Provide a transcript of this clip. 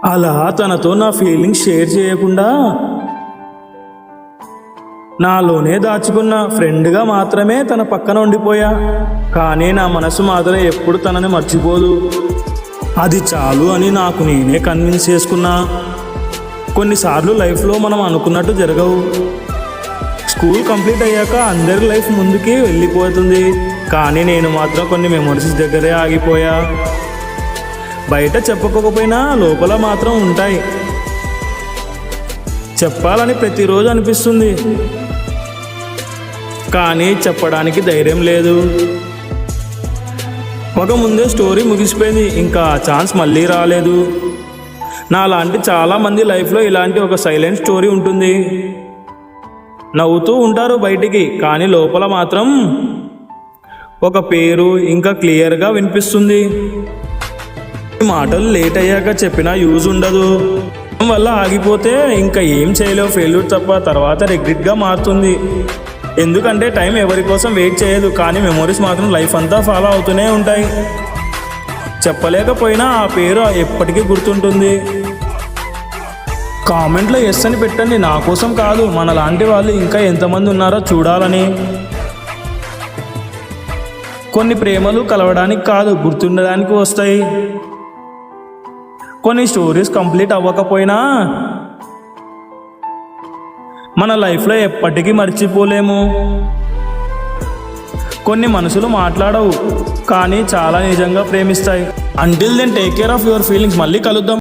అలా తనతో నా ఫీలింగ్స్ షేర్ చేయకుండా నాలోనే దాచుకున్న ఫ్రెండ్గా మాత్రమే తన పక్కన ఉండిపోయా. కానీ నా మనసు మాత్రం ఎప్పుడు తనని మర్చిపోదు. అది చాలు అని నాకు నేనే కన్విన్స్ చేసుకున్నా. కొన్నిసార్లు లైఫ్లో మనం అనుకున్నట్టు జరగవు. స్కూల్ కంప్లీట్ అయ్యాక అందరి లైఫ్ ముందుకి వెళ్ళిపోతుంది, కానీ నేను మాత్రం కొన్ని మెమొరీస్ దగ్గరే ఆగిపోయా. బయట చెప్పుకోకపోయినా లోపల మాత్రం ఉంటాయి. చెప్పాలని ప్రతిరోజు అనిపిస్తుంది, కానీ చెప్పడానికి ధైర్యం లేదు. ఒక ముందే స్టోరీ ముగిసిపోయింది, ఇంకా ఛాన్స్ మళ్ళీ రాలేదు. నాలాంటి చాలామంది లైఫ్లో ఇలాంటి ఒక సైలెంట్ స్టోరీ ఉంటుంది. నవ్వుతూ ఉంటారు బయటికి, కానీ లోపల మాత్రం ఒక పేరు ఇంకా క్లియర్గా వినిపిస్తుంది. మాటలు లేట్ అయ్యాక చెప్పినా యూజ్ ఉండదు. వల్ల ఆగిపోతే ఇంకా ఏం చేయలేవు, ఫెయిల్యూర్ తప్ప. తర్వాత రిగ్రెట్గా మారుతుంది. ఎందుకంటే టైం ఎవరి కోసం వెయిట్ చేయదు, కానీ మెమొరీస్ మాత్రం లైఫ్ అంతా ఫాలో అవుతూనే ఉంటాయి. చెప్పలేకపోయినా ఆ పేరు ఎప్పటికీ గుర్తుంటుంది. కామెంట్లో ఎస్ అని పెట్టండి, నా కోసం కాదు, మనలాంటి వాళ్ళు ఇంకా ఎంతమంది ఉన్నారో చూడాలని. కొన్ని ప్రేమలు కలవడానికి కాదు, గుర్తుండడానికి వస్తాయి. కొన్ని స్టోరీస్ కంప్లీట్ అవ్వకపోయినా మన లైఫ్లో ఎప్పటికీ మర్చిపోలేము. కొన్ని మనసులు మాట్లాడవు, కానీ చాలా నిజంగా ప్రేమిస్తాయి. Until then take care of your feelings. మళ్ళీ కలుద్దాం.